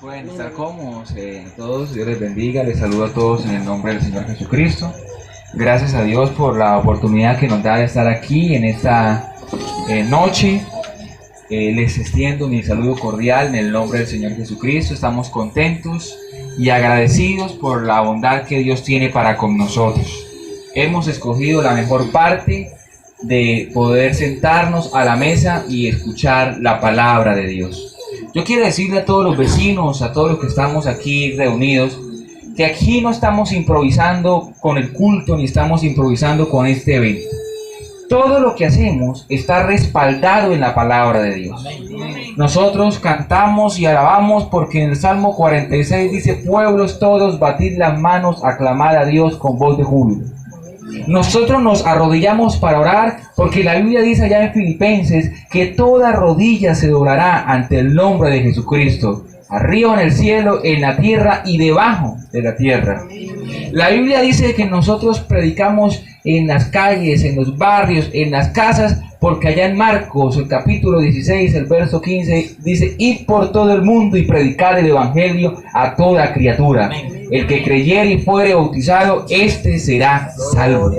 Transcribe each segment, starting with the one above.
Pueden estar cómodos todos, Dios les bendiga, les saludo a todos en el nombre del Señor Jesucristo. Gracias a Dios por la oportunidad que nos da de estar aquí en esta noche. Les extiendo mi saludo cordial en el nombre del Señor Jesucristo. Estamos contentos y agradecidos por la bondad que Dios tiene para con nosotros. Hemos escogido la mejor parte de poder sentarnos a la mesa y escuchar la palabra de Dios. Yo quiero decirle a todos los vecinos, a todos los que estamos aquí reunidos, que aquí no estamos improvisando con el culto ni estamos improvisando con este evento. Todo lo que hacemos está respaldado en la palabra de Dios. Nosotros cantamos y alabamos porque en el Salmo 46 dice: pueblos todos, batid las manos, aclamad a Dios con voz de júbilo. Nosotros nos arrodillamos para orar porque la Biblia dice allá en Filipenses que toda rodilla se doblará ante el nombre de Jesucristo, arriba en el cielo, en la tierra y debajo de la tierra. La Biblia dice que nosotros predicamos en las calles, en los barrios, en las casas, porque allá en Marcos, el capítulo 16, el verso 15, dice: id por todo el mundo y predicad el evangelio a toda criatura. El que creyere y fuere bautizado, éste será salvo.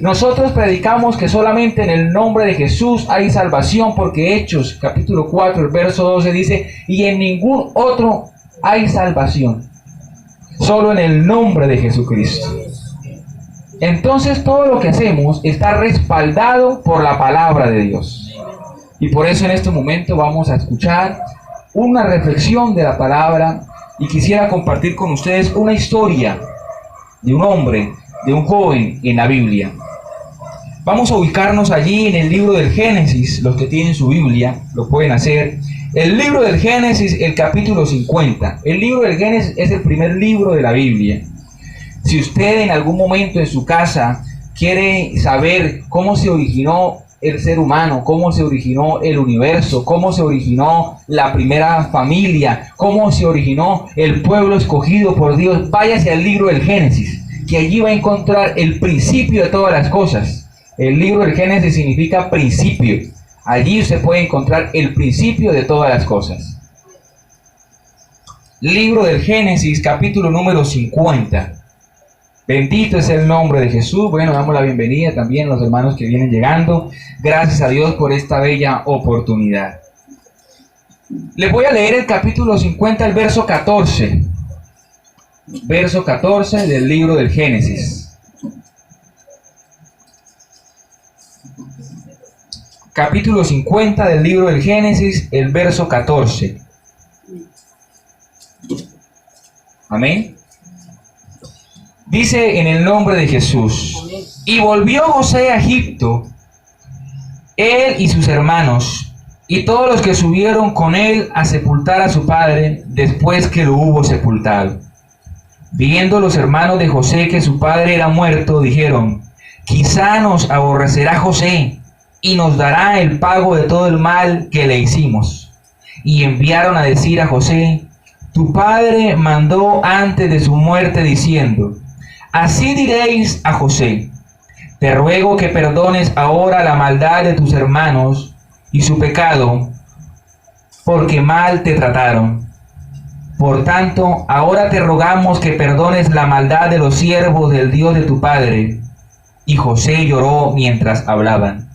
Nosotros predicamos que solamente en el nombre de Jesús hay salvación, porque Hechos, capítulo 4, el verso 12 dice: y en ningún otro hay salvación, solo en el nombre de Jesucristo. Entonces todo lo que hacemos está respaldado por la palabra de Dios. Y por eso en este momento vamos a escuchar una reflexión de la palabra, y quisiera compartir con ustedes una historia de un hombre, de un joven en la Biblia. Vamos a ubicarnos allí en el libro del Génesis. Los que tienen su Biblia lo pueden hacer. El libro del Génesis, el capítulo 50. El libro del Génesis es el primer libro de la Biblia. Si usted en algún momento en su casa quiere saber cómo se originó el ser humano, cómo se originó el universo, cómo se originó la primera familia, cómo se originó el pueblo escogido por Dios, váyase al libro del Génesis, que allí va a encontrar el principio de todas las cosas. El libro del Génesis significa principio. Allí usted puede encontrar el principio de todas las cosas. Libro del Génesis, capítulo número 50. Bendito es el nombre de Jesús. Bueno, damos la bienvenida también a los hermanos que vienen llegando. Gracias a Dios por esta bella oportunidad. Les voy a leer el capítulo 50, el verso 14. Verso 14 del libro del Génesis. Capítulo 50 del libro del Génesis, el verso 14. Amén. Dice en el nombre de Jesús: y volvió José a Egipto, él y sus hermanos, y todos los que subieron con él a sepultar a su padre, después que lo hubo sepultado. Viendo los hermanos de José que su padre era muerto, dijeron: quizá nos aborrecerá José, y nos dará el pago de todo el mal que le hicimos. Y enviaron a decir a José: tu padre mandó antes de su muerte, diciendo: así diréis a José: te ruego que perdones ahora la maldad de tus hermanos y su pecado, porque mal te trataron. Por tanto, ahora te rogamos que perdones la maldad de los siervos del Dios de tu padre. Y José lloró mientras hablaban.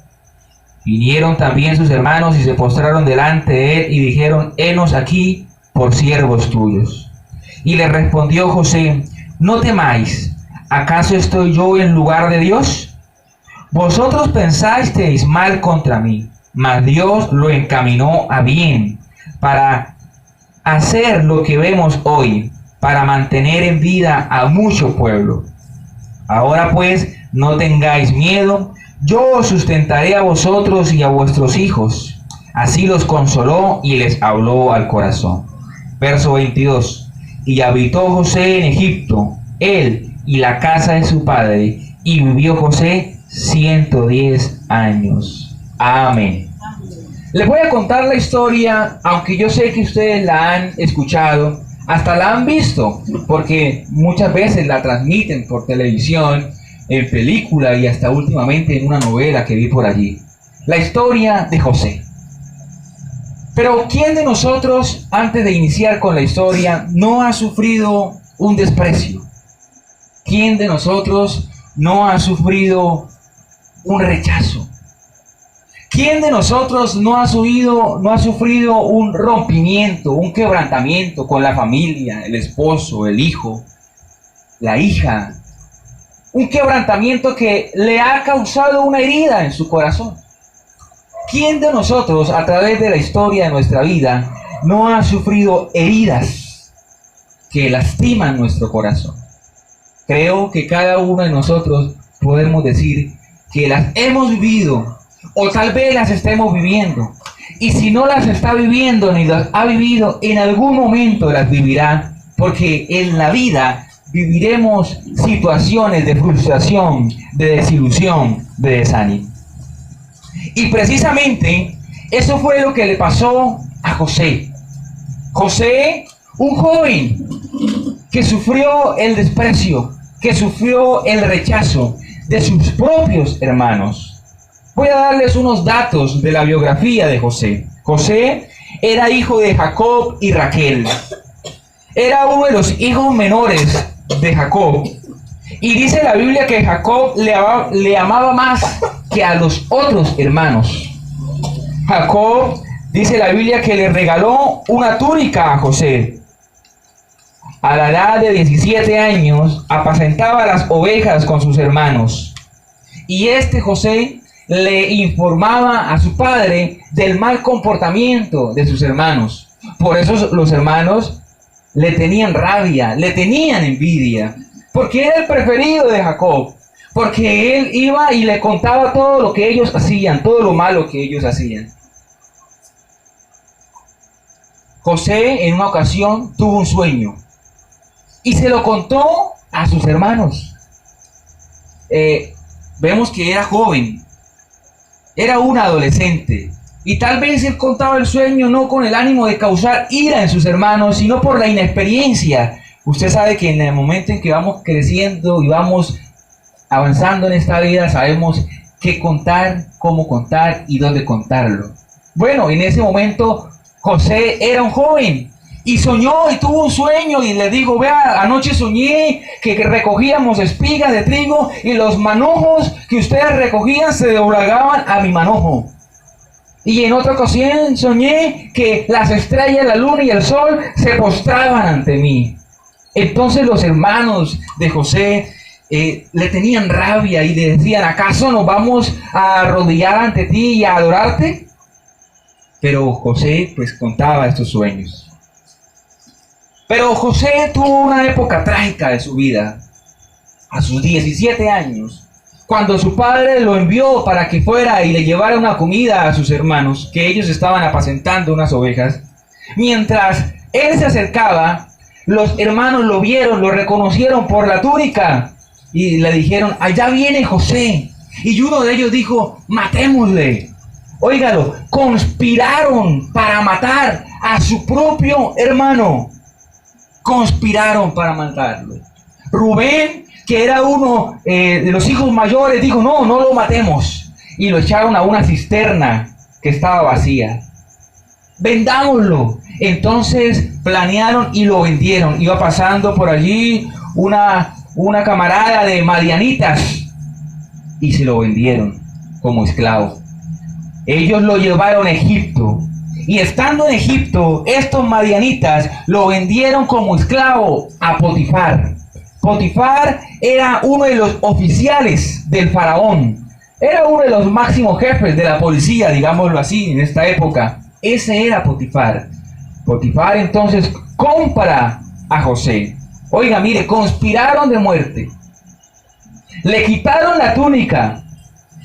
Vinieron también sus hermanos y se postraron delante de él y dijeron: henos aquí por siervos tuyos. Y le respondió José: no temáis. ¿Acaso estoy yo en lugar de Dios? Vosotros pensasteis mal contra mí, mas Dios lo encaminó a bien, para hacer lo que vemos hoy, para mantener en vida a mucho pueblo. Ahora pues, no tengáis miedo, yo os sustentaré a vosotros y a vuestros hijos. Así los consoló y les habló al corazón. Verso 22. Y habitó José en Egipto, él y la casa de su padre, y vivió José 110 años. Amén. Les voy a contar la historia, aunque yo sé que ustedes la han escuchado, hasta la han visto, porque muchas veces la transmiten por televisión, en película y hasta últimamente en una novela que vi por allí. la historia de José. Pero ¿quién de nosotros, antes de iniciar con la historia, no ha sufrido un desprecio? ¿Quién de nosotros no ha sufrido un rechazo? ¿Quién de nosotros no ha sufrido un rompimiento, un quebrantamiento con la familia, el esposo, el hijo, la hija? Un quebrantamiento que le ha causado una herida en su corazón. ¿Quién de nosotros, a través de la historia de nuestra vida, no ha sufrido heridas que lastiman nuestro corazón? Creo que cada uno de nosotros podemos decir que las hemos vivido, o tal vez las estemos viviendo. Y si no las está viviendo ni las ha vivido, en algún momento las vivirá, porque en la vida viviremos situaciones de frustración, de desilusión, de desánimo. Y precisamente eso fue lo que le pasó a José. José, un joven que sufrió el desprecio, que sufrió el rechazo de sus propios hermanos. Voy a darles unos datos de la biografía de José. José era hijo de Jacob y Raquel. Era uno de los hijos menores de Jacob. Y dice la Biblia que Jacob le amaba más que a los otros hermanos. Jacob, dice la Biblia, que le regaló una túnica a José. A la edad de 17 años, apacentaba las ovejas con sus hermanos. Y José le informaba a su padre del mal comportamiento de sus hermanos. Por eso los hermanos le tenían rabia, le tenían envidia, porque era el preferido de Jacob, porque él iba y le contaba todo lo que ellos hacían, todo lo malo que ellos hacían. José en una ocasión tuvo un sueño y se lo contó a sus hermanos. Vemos que era joven, era un adolescente, y tal vez él contaba el sueño no con el ánimo de causar ira en sus hermanos, sino por la inexperiencia. Usted sabe que en el momento en que vamos creciendo y vamos avanzando en esta vida, sabemos qué contar, cómo contar y dónde contarlo. Bueno, en ese momento José era un joven y soñó y tuvo un sueño y le dijo: vea, anoche soñé que recogíamos espigas de trigo y los manojos que ustedes recogían se doblegaban a mi manojo. Y en otra ocasión soñé que las estrellas, la luna y el sol se postraban ante mí. Entonces los hermanos de José le tenían rabia y le decían: ¿acaso nos vamos a arrodillar ante ti y a adorarte? Pero José pues contaba estos sueños. Pero José tuvo una época trágica de su vida. A sus 17 años, cuando su padre lo envió para que fuera y le llevara una comida a sus hermanos, que ellos estaban apacentando unas ovejas, mientras él se acercaba, los hermanos lo vieron, lo reconocieron por la túnica y le dijeron: allá viene José. Y uno de ellos dijo: matémosle. Óigalo, conspiraron para matar a su propio hermano. Conspiraron para matarlo. Rubén, que era uno de los hijos mayores, dijo: no lo matemos. Y lo echaron a una cisterna que estaba vacía. Vendámoslo. Entonces planearon y lo vendieron. Iba pasando por allí una camarada de madianitas y se lo vendieron como esclavo. Ellos lo llevaron a Egipto. Y estando en Egipto, estos madianitas lo vendieron como esclavo a Potifar. Potifar era uno de los oficiales del faraón. Era uno de los máximos jefes de la policía, digámoslo así, en esta época. Ese era Potifar. Potifar entonces compra a José. Oiga, mire, conspiraron de muerte. Le quitaron la túnica.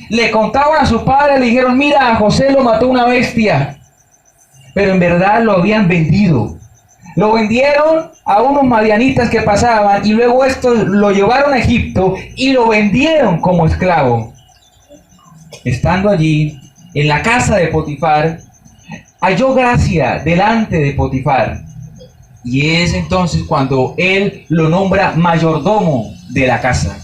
Le contaban a su padre, le dijeron: mira, a José lo mató una bestia. Pero en verdad lo habían vendido. Lo vendieron a unos madianitas que pasaban y luego estos lo llevaron a Egipto y lo vendieron como esclavo. Estando allí, en la casa de Potifar, halló gracia delante de Potifar. Y es entonces cuando él lo nombra mayordomo de la casa.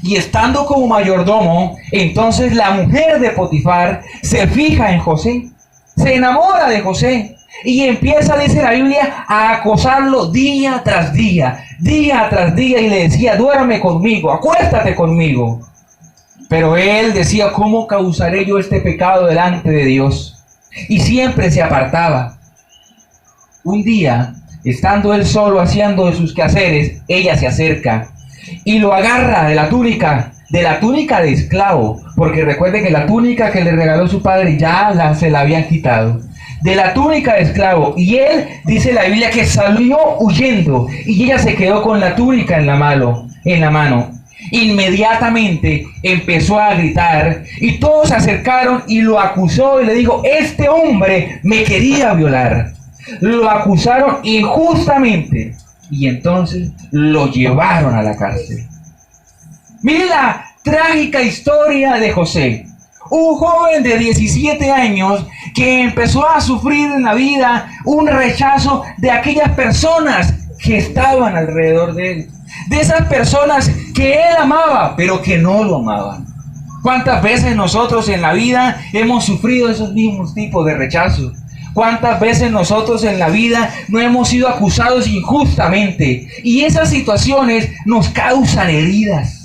Y estando como mayordomo, entonces la mujer de Potifar se fija en José, se enamora de José y empieza, dice la Biblia, a acosarlo día tras día, y le decía, duerme conmigo, acuéstate conmigo. Pero él decía, ¿cómo causaré yo este pecado delante de Dios? Y siempre se apartaba. Un día, estando él solo haciendo de sus quehaceres, ella se acerca y lo agarra de la túnica de esclavo, porque recuerde que la túnica que le regaló su padre se la habían quitado, de la túnica de esclavo, y él, dice la Biblia, que salió huyendo, y ella se quedó con la túnica en la mano. Inmediatamente empezó a gritar, y todos se acercaron y lo acusó y le dijo, este hombre me quería violar. Lo acusaron injustamente y entonces lo llevaron a la cárcel. Miren la trágica historia de José, un joven de 17 años que empezó a sufrir en la vida un rechazo de aquellas personas que estaban alrededor de él, de esas personas que él amaba pero que no lo amaban. ¿Cuántas veces nosotros en la vida hemos sufrido esos mismos tipos de rechazos? ¿Cuántas veces nosotros en la vida no hemos sido acusados injustamente? Y esas situaciones nos causan heridas.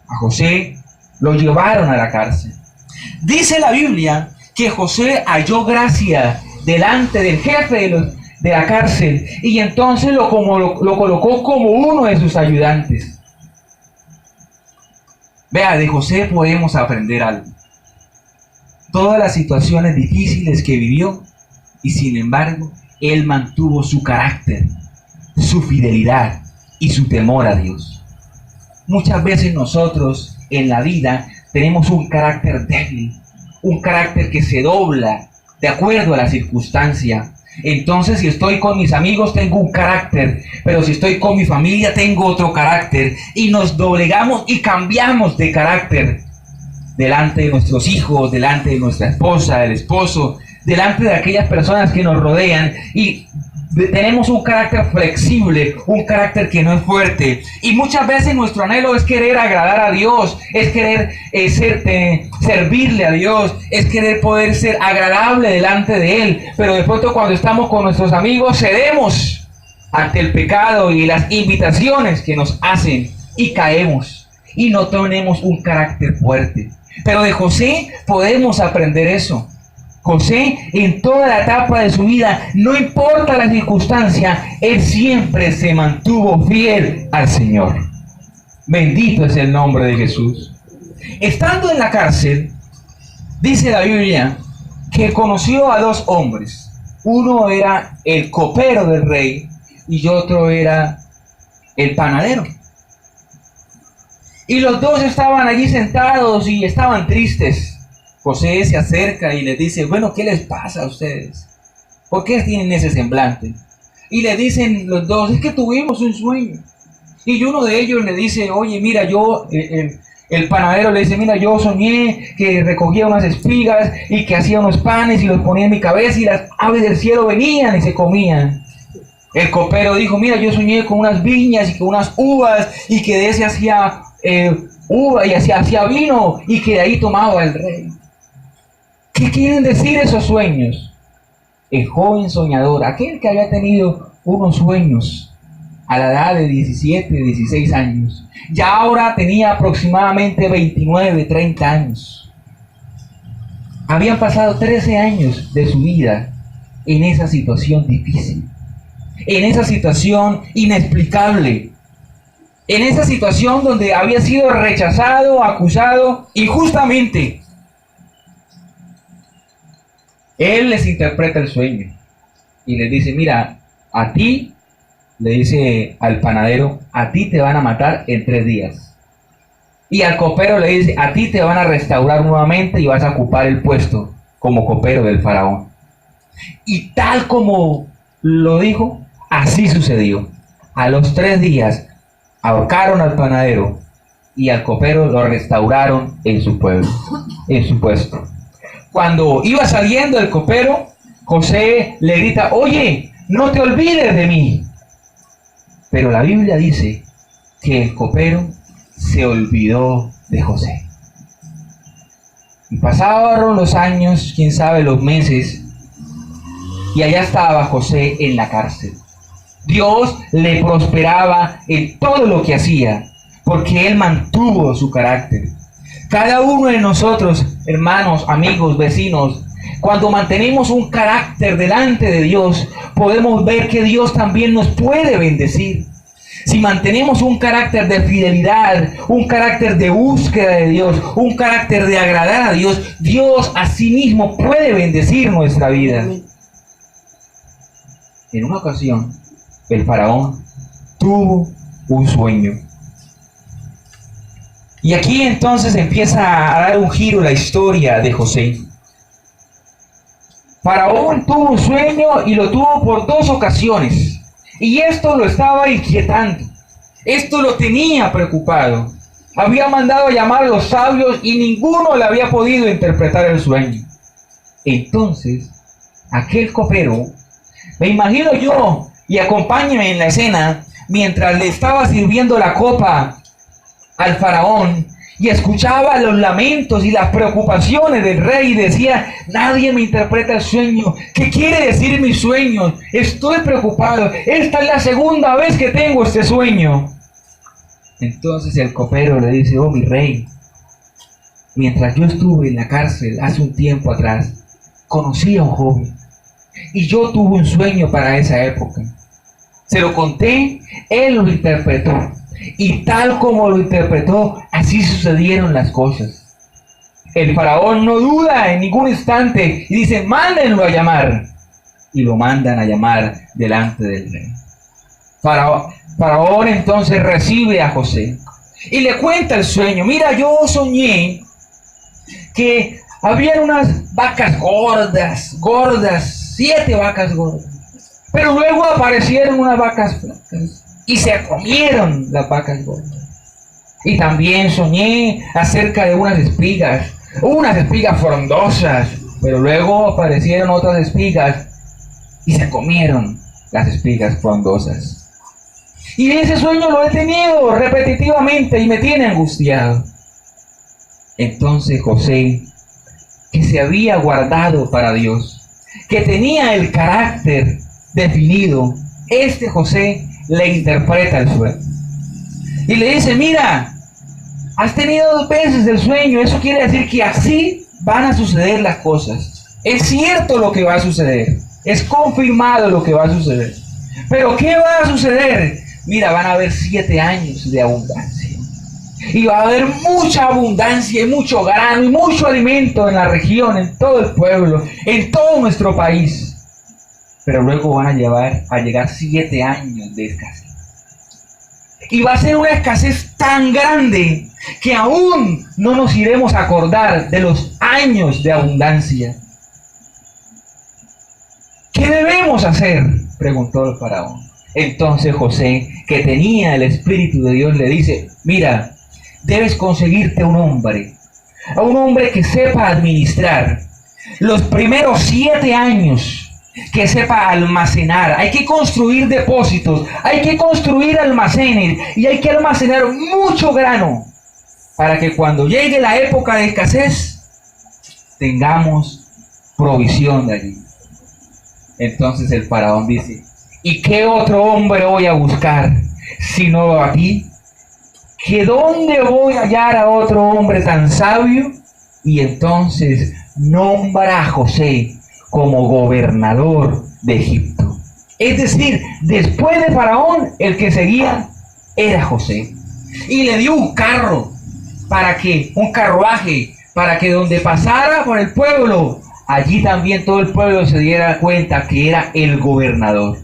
A José lo llevaron a la cárcel. Dice la Biblia que José halló gracia delante del jefe de la cárcel y entonces lo colocó como uno de sus ayudantes. Vea, de José podemos aprender algo. Todas las situaciones difíciles que vivió y sin embargo él mantuvo su carácter, su fidelidad y su temor a Dios. Muchas veces nosotros en la vida tenemos un carácter débil, un carácter que se dobla de acuerdo a la circunstancia. Entonces, si estoy con mis amigos tengo un carácter, pero si estoy con mi familia tengo otro carácter, y nos doblegamos y cambiamos de carácter delante de nuestros hijos, delante de nuestra esposa, del esposo, delante de aquellas personas que nos rodean, y tenemos un carácter flexible, un carácter que no es fuerte. Y muchas veces nuestro anhelo es querer agradar a Dios, es querer servirle a Dios, es querer poder ser agradable delante de Él. Pero de pronto cuando estamos con nuestros amigos cedemos ante el pecado y las invitaciones que nos hacen y caemos y no tenemos un carácter fuerte. Pero de José podemos aprender eso. José, en toda la etapa de su vida, no importa la circunstancia, él siempre se mantuvo fiel al Señor. Bendito es el nombre de Jesús. Estando en la cárcel, dice la Biblia que conoció a dos hombres. Uno era el copero del rey y otro era el panadero. Y los dos estaban allí sentados y estaban tristes. José se acerca y les dice, bueno, ¿qué les pasa a ustedes? ¿Por qué tienen ese semblante? Y le dicen los dos, es que tuvimos un sueño. Y uno de ellos le dice, oye, mira, el panadero le dice, mira, yo soñé que recogía unas espigas y que hacía unos panes y los ponía en mi cabeza y las aves del cielo venían y se comían. El copero dijo, mira, yo soñé con unas viñas y con unas uvas y que de ese hacía uva y hacía vino y que de ahí tomaba el rey. ¿Qué quieren decir esos sueños? El joven soñador, aquel que había tenido unos sueños a la edad de 17, 16 años, ya ahora tenía aproximadamente 29, 30 años. Habían pasado 13 años de su vida en esa situación difícil, en esa situación inexplicable, en esa situación donde había sido rechazado, acusado injustamente. Él les interpreta el sueño y les dice, mira, a ti, le dice al panadero, a ti te van a matar en 3 días. Y al copero le dice, a ti te van a restaurar nuevamente y vas a ocupar el puesto como copero del faraón. Y tal como lo dijo, así sucedió. A los 3 días ahorcaron al panadero y al copero lo restauraron en su puesto. Cuando iba saliendo el copero, José le grita, oye, no te olvides de mí. Pero la Biblia dice que el copero se olvidó de José. Y pasaron los años, quién sabe los meses, y allá estaba José en la cárcel. Dios le prosperaba en todo lo que hacía, porque él mantuvo su carácter. Cada uno de nosotros, hermanos, amigos, vecinos, cuando mantenemos un carácter delante de Dios, podemos ver que Dios también nos puede bendecir. Si mantenemos un carácter de fidelidad, un carácter de búsqueda de Dios, un carácter de agradar a Dios, Dios a sí mismo puede bendecir nuestra vida. En una ocasión, el faraón tuvo un sueño. Y aquí entonces empieza a dar un giro la historia de José. Faraón tuvo un sueño y lo tuvo por 2 ocasiones. Y esto lo estaba inquietando. Esto lo tenía preocupado. Había mandado a llamar a los sabios y ninguno le había podido interpretar el sueño. Entonces, aquel copero, me imagino yo, y acompáñeme en la escena, mientras le estaba sirviendo la copa al faraón y escuchaba los lamentos y las preocupaciones del rey y decía: nadie me interpreta el sueño. ¿Qué quiere decir mi sueño? Estoy preocupado. Esta es la segunda vez que tengo este sueño. Entonces el copero le dice: oh mi rey, mientras yo estuve en la cárcel hace un tiempo atrás, conocí a un joven y yo tuve un sueño para esa época. Se lo conté, él lo interpretó. Y tal como lo interpretó, así sucedieron las cosas. El faraón no duda en ningún instante y dice: mándenlo a llamar. Y lo mandan a llamar delante del rey. Faraón entonces recibe a José y le cuenta el sueño. Mira, yo soñé que habían unas vacas gordas, 7 vacas gordas. Pero luego aparecieron unas vacas flacas y se comieron las vacas gordas. Y también soñé acerca de unas espigas frondosas, pero luego aparecieron otras espigas y se comieron las espigas frondosas. Y ese sueño lo he tenido repetitivamente y me tiene angustiado. Entonces José, que se había guardado para Dios, que tenía el carácter definido, José le interpreta el sueño y le dice: mira, has tenido 2 veces el sueño, eso quiere decir que así van a suceder las cosas. Es cierto lo que va a suceder, es confirmado lo que va a suceder. Pero ¿qué va a suceder? Mira, van a haber 7 años de abundancia. Y va a haber mucha abundancia y mucho grano y mucho alimento en la región, en todo el pueblo, en todo nuestro país. Pero luego van a llegar 7 años de escasez. Y va a ser una escasez tan grande que aún no nos iremos a acordar de los años de abundancia. ¿Qué debemos hacer?, preguntó el faraón. Entonces José, que tenía el Espíritu de Dios, le dice: mira, debes conseguirte a un hombre que sepa administrar los primeros 7 años, que sepa almacenar. Hay que construir depósitos, hay que construir almacenes y hay que almacenar mucho grano para que cuando llegue la época de escasez tengamos provisión de allí. Entonces el faraón dice: ¿y qué otro hombre voy a buscar sino a ti? ¿Que dónde voy a hallar a otro hombre tan sabio? Y entonces nombra a José como gobernador de Egipto. Es decir, después de Faraón, el que seguía era José. Y le dio un carruaje, para que donde pasara por el pueblo, allí también todo el pueblo se diera cuenta que era el gobernador.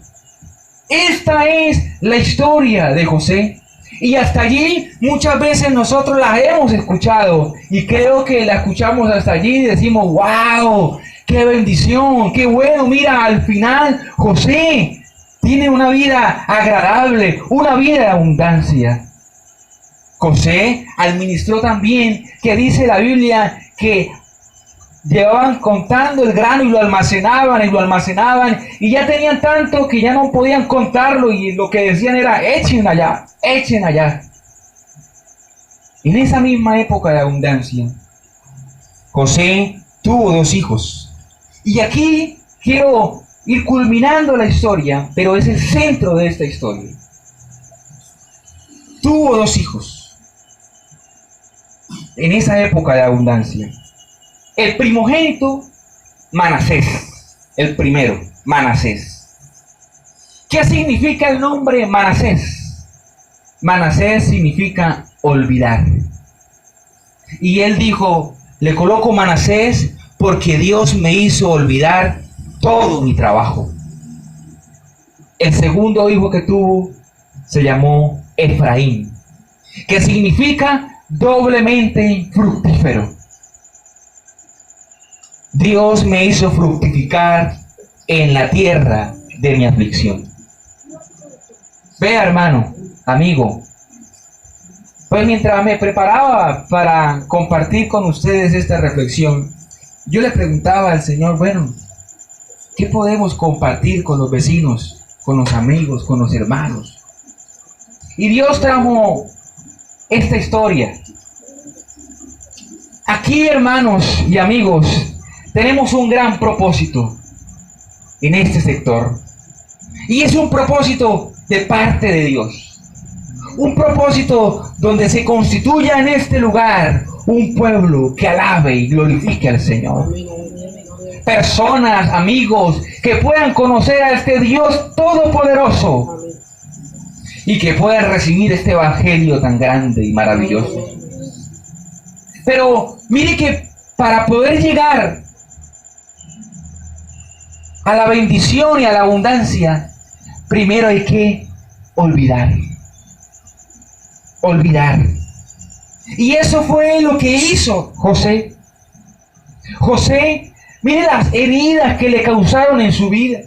Esta es la historia de José. Y hasta allí muchas veces nosotros la hemos escuchado. Y creo que la escuchamos hasta allí y decimos: ¡wow! ¡Qué bendición! ¡Qué bueno! Mira, al final José tiene una vida agradable, una vida de abundancia. José administró también, que dice la Biblia, que llevaban contando el grano y lo almacenaban y ya tenían tanto que ya no podían contarlo y lo que decían era: echen allá, echen allá. En esa misma época de abundancia, José tuvo 2 hijos. Y aquí quiero ir culminando la historia, pero es el centro de esta historia. Tuvo 2 hijos en esa época de abundancia. El primogénito, Manasés, el primero, Manasés. ¿Qué significa el nombre Manasés? Manasés significa olvidar. Y él dijo, le coloco Manasés porque Dios me hizo olvidar todo mi trabajo. El segundo hijo que tuvo se llamó Efraín, que significa doblemente fructífero. Dios me hizo fructificar en la tierra de mi aflicción. Vea, hermano, amigo, pues mientras me preparaba para compartir con ustedes esta reflexión, yo le preguntaba al Señor, bueno, ¿qué podemos compartir con los vecinos, con los amigos, con los hermanos? Y Dios trajo esta historia. Aquí, hermanos y amigos, tenemos un gran propósito en este sector. Y es un propósito de parte de Dios. Un propósito donde se constituya en este lugar un pueblo que alabe y glorifique al Señor. Personas, amigos, que puedan conocer a este Dios todopoderoso y que puedan recibir este evangelio tan grande y maravilloso. Pero mire que para poder llegar a la bendición y a la abundancia, primero hay que olvidar. Olvidar. Y eso fue lo que hizo José. José, mire las heridas que le causaron en su vida.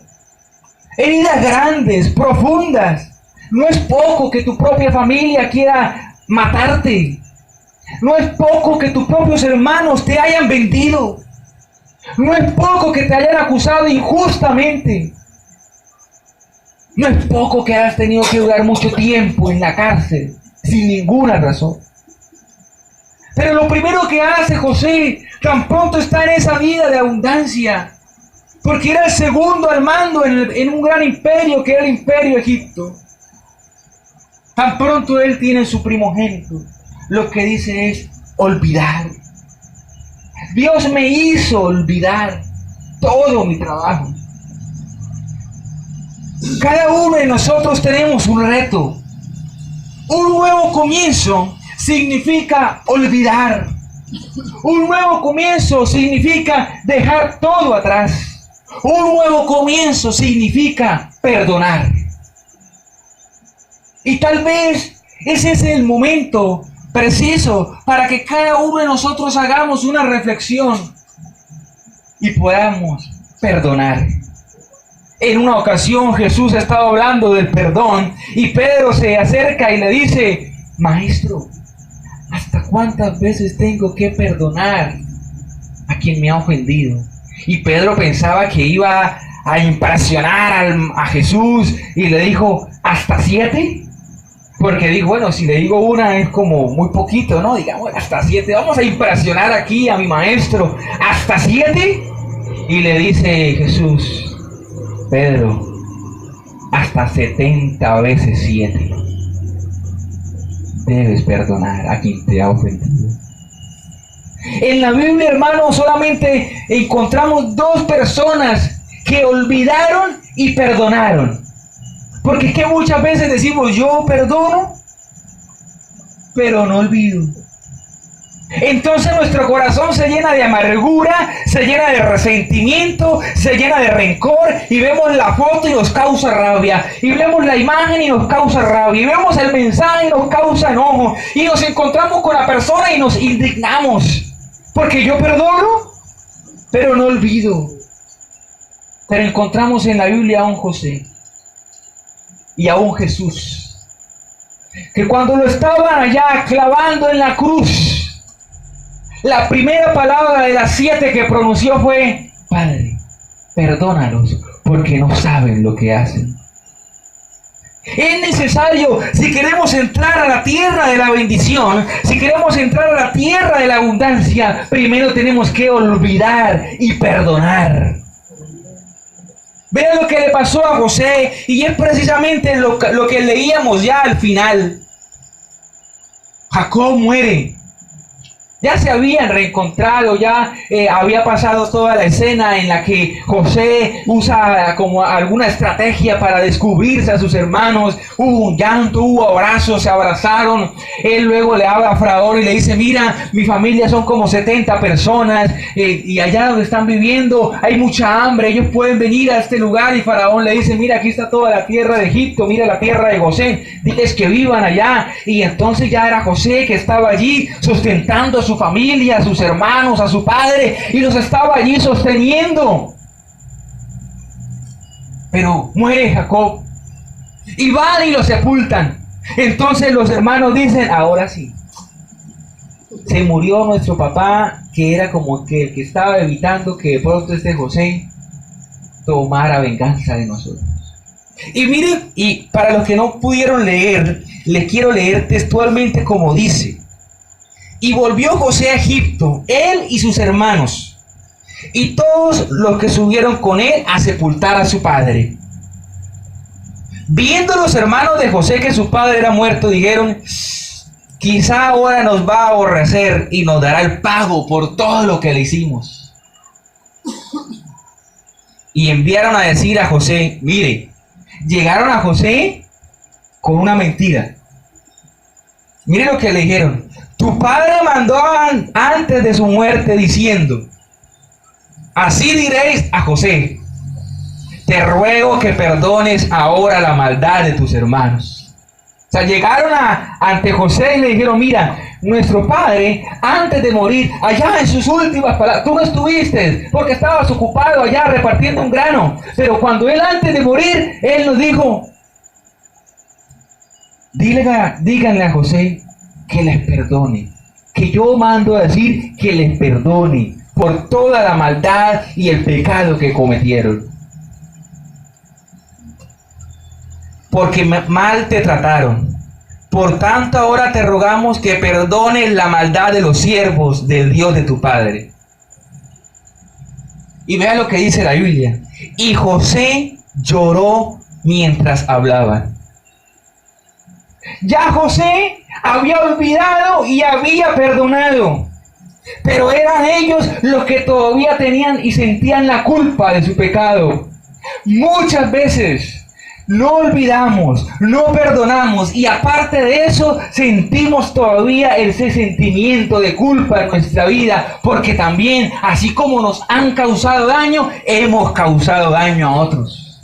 Heridas grandes, profundas. No es poco que tu propia familia quiera matarte. No es poco que tus propios hermanos te hayan vendido. No es poco que te hayan acusado injustamente. No es poco que hayas tenido que durar mucho tiempo en la cárcel sin ninguna razón. Pero lo primero que hace José, tan pronto está en esa vida de abundancia, porque era el segundo al mando en un gran imperio que era el imperio de Egipto. Tan pronto él tiene su primogénito, lo que dice es olvidar. Dios me hizo olvidar todo mi trabajo. Cada uno de nosotros tenemos un reto. Un nuevo comienzo significa olvidar. Un nuevo comienzo significa dejar todo atrás. Un nuevo comienzo significa perdonar. Y tal vez ese es el momento preciso para que cada uno de nosotros hagamos una reflexión y podamos perdonar. En una ocasión Jesús estaba hablando del perdón y Pedro se acerca y le dice, Maestro, ¿hasta cuántas veces tengo que perdonar a quien me ha ofendido? Y Pedro pensaba que iba a impresionar a Jesús y le dijo, ¿hasta 7? Porque digo, bueno, si le digo una es como muy poquito, ¿no? Digamos, hasta 7. Vamos a impresionar aquí a mi maestro. ¿Hasta 7? Y le dice Jesús, Pedro, hasta 70 veces 7. Debes perdonar a quien te ha ofendido. En la Biblia, hermanos, solamente encontramos 2 personas que olvidaron y perdonaron. Porque es que muchas veces decimos, yo perdono, pero no olvido. Entonces nuestro corazón se llena de amargura, se llena de resentimiento, se llena de rencor, y vemos la foto y nos causa rabia, y vemos la imagen y nos causa rabia, y vemos el mensaje y nos causa enojo, y nos encontramos con la persona y nos indignamos, porque yo perdono, pero no olvido. Pero encontramos en la Biblia a un José y a un Jesús, que cuando lo estaban allá clavando en la cruz, la primera palabra de las 7 que pronunció fue, Padre, perdónalos porque no saben lo que hacen. Es necesario, si queremos entrar a la tierra de la bendición, si queremos entrar a la tierra de la abundancia, primero tenemos que olvidar y perdonar. Vean lo que le pasó a José, y es precisamente lo que leíamos ya al final. Jacob muere. Ya se habían reencontrado, ya había pasado toda la escena en la que José usa como alguna estrategia para descubrirse a sus hermanos. Hubo un llanto, hubo abrazos, se abrazaron. Él luego le habla a Faraón y le dice: mira, mi familia son como 70 personas y allá donde están viviendo hay mucha hambre, ellos pueden venir a este lugar. Y Faraón le dice: mira, aquí está toda la tierra de Egipto, mira la tierra de Gosén, diles que vivan allá. Y entonces ya era José que estaba allí sustentando a su familia, a sus hermanos, a su padre, y los estaba allí sosteniendo. Pero muere Jacob y van y lo sepultan. Entonces los hermanos dicen: ahora sí, se murió nuestro papá, que era como que el que estaba evitando que de pronto este José tomara venganza de nosotros. Y miren, y para los que no pudieron leer, les quiero leer textualmente como dice: y volvió José a Egipto, él y sus hermanos, y todos los que subieron con él a sepultar a su padre. Viendo los hermanos de José que su padre era muerto, dijeron: quizá ahora nos va a aborrecer y nos dará el pago por todo lo que le hicimos. Y enviaron a decir a José, mire, llegaron a José con una mentira. Mire lo que le dijeron: tu padre mandó antes de su muerte diciendo, así diréis a José, te ruego que perdones ahora la maldad de tus hermanos. O sea, llegaron ante José y le dijeron: mira, nuestro padre antes de morir, allá en sus últimas palabras, tú no estuviste porque estabas ocupado allá repartiendo un grano, pero cuando él antes de morir, él nos dijo, díganle a José que les perdone, que yo mando a decir que les perdone por toda la maldad y el pecado que cometieron. Porque mal te trataron. Por tanto ahora te rogamos que perdones la maldad de los siervos del Dios de tu padre. Y vea lo que dice la Biblia. Y José lloró mientras hablaba. Ya José había olvidado y había perdonado, pero eran ellos los que todavía tenían y sentían la culpa de su pecado. Muchas veces no olvidamos, no perdonamos, y aparte de eso sentimos todavía ese sentimiento de culpa en nuestra vida, porque también, así como nos han causado daño, hemos causado daño a otros.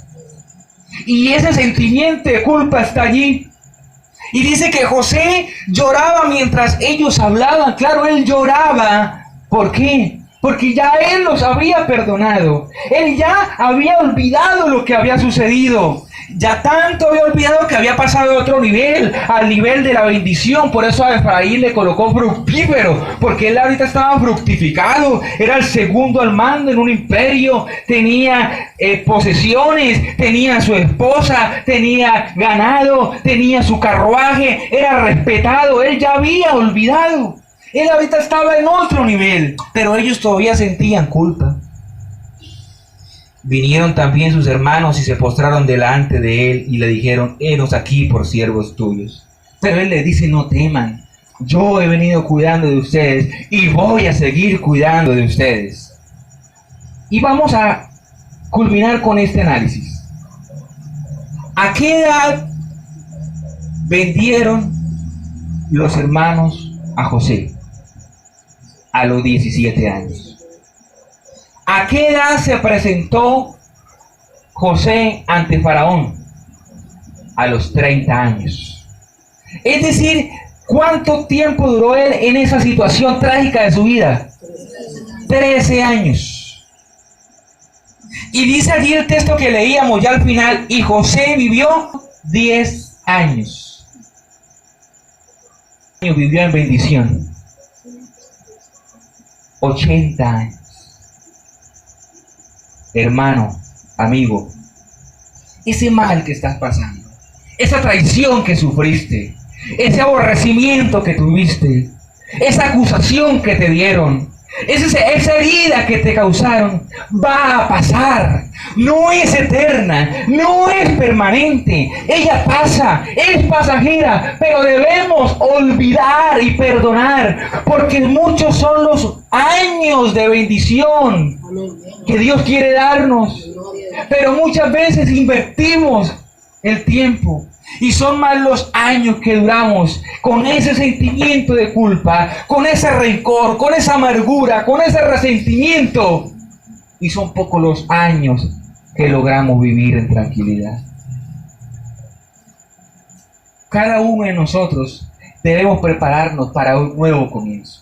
Y ese sentimiento de culpa está allí. Y dice que José lloraba mientras ellos hablaban. Claro, él lloraba. ¿Por qué? Porque ya él los había perdonado. Él ya había olvidado lo que había sucedido. Ya tanto había olvidado que había pasado a otro nivel, al nivel de la bendición. Por eso a Efraín le colocó fructífero, porque él ahorita estaba fructificado. Era el segundo al mando en un imperio. Tenía posesiones, tenía su esposa, tenía ganado, tenía su carruaje. Era respetado. Él ya había olvidado. Él ahorita estaba en otro nivel, pero ellos todavía sentían culpa. Vinieron también sus hermanos y se postraron delante de él y le dijeron, henos aquí por siervos tuyos. Pero él les dice, no teman, yo he venido cuidando de ustedes y voy a seguir cuidando de ustedes. Y vamos a culminar con este análisis. ¿A qué edad vendieron los hermanos a José? A los 17 años. ¿A qué edad se presentó José ante Faraón? A los 30 años. Es decir, ¿cuánto tiempo duró él en esa situación trágica de su vida? 13 años. Y dice allí el texto que leíamos ya al final, y José vivió 10 años. Vivió en bendición. 80 años. Hermano, amigo, ese mal que estás pasando, esa traición que sufriste, ese aborrecimiento que tuviste, esa acusación que te dieron, esa herida que te causaron, va a pasar. No es eterna, no es permanente. Ella pasa, es pasajera, pero debemos olvidar y perdonar, porque muchos son los años de bendición que Dios quiere darnos, pero muchas veces invertimos el tiempo y son más los años que duramos con ese sentimiento de culpa, con ese rencor, con esa amargura, con ese resentimiento, y son pocos los años que logramos vivir en tranquilidad. Cada uno de nosotros debemos prepararnos para un nuevo comienzo.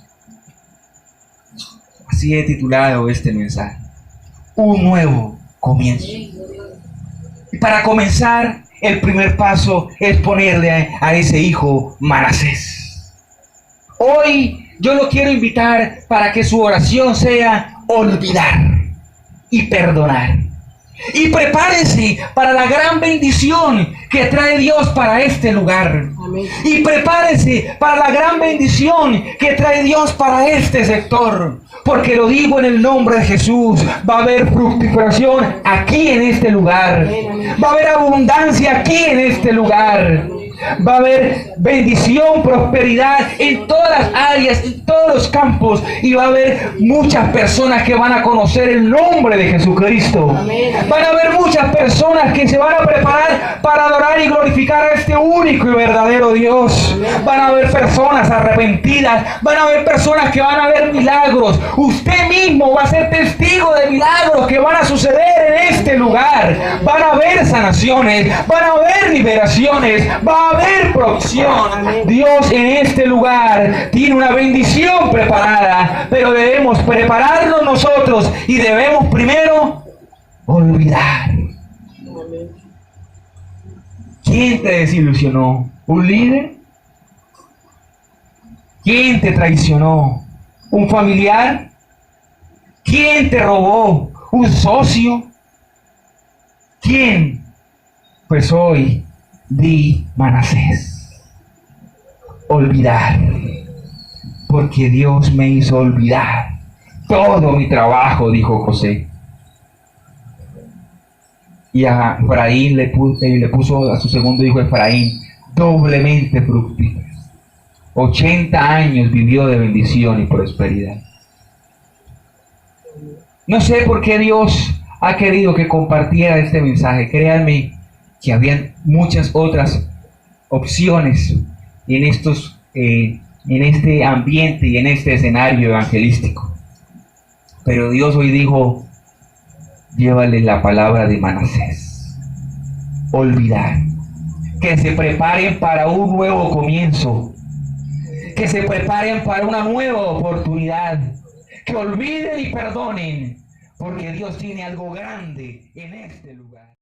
Así he titulado este mensaje: un nuevo comienzo. Y para comenzar, el primer paso es ponerle a ese hijo Manasés. Hoy yo lo quiero invitar para que su oración sea olvidar y perdonar. Y prepárese para la gran bendición que trae Dios para este lugar. Amén. Y prepárese para la gran bendición que trae Dios para este sector. Porque lo digo en el nombre de Jesús, va a haber fructificación aquí en este lugar. Va a haber abundancia aquí en este lugar. Va a haber bendición, prosperidad en todas las áreas, en todos los campos, y va a haber muchas personas que van a conocer el nombre de Jesucristo. Van a haber muchas personas que se van a preparar para adorar y glorificar a este único y verdadero Dios. Van a haber personas arrepentidas, van a haber personas que van a ver milagros. Usted mismo va a ser testigo de milagros que van a suceder en este lugar. Van a haber sanaciones, van a haber liberaciones, va a haber provisión. Dios en este lugar tiene una bendición preparada, pero debemos prepararnos nosotros y debemos primero olvidar. ¿Quién te desilusionó? ¿Un líder? ¿Quién te traicionó? ¿Un familiar? ¿Quién te robó? ¿Un socio? ¿Quién? Pues hoy di Manasés, olvidar, porque Dios me hizo olvidar todo mi trabajo, dijo José. Y a Efraín le puso a su segundo hijo Efraín, doblemente fructífero. 80 años vivió de bendición y prosperidad. No sé por qué Dios ha querido que compartiera este mensaje. Créanme que habían muchas otras opciones en este ambiente y en este escenario evangelístico. Pero Dios hoy dijo: llévale la palabra de Manasés. Olvidar. Que se preparen para un nuevo comienzo. Que se preparen para una nueva oportunidad. Que olviden y perdonen. Porque Dios tiene algo grande en este lugar.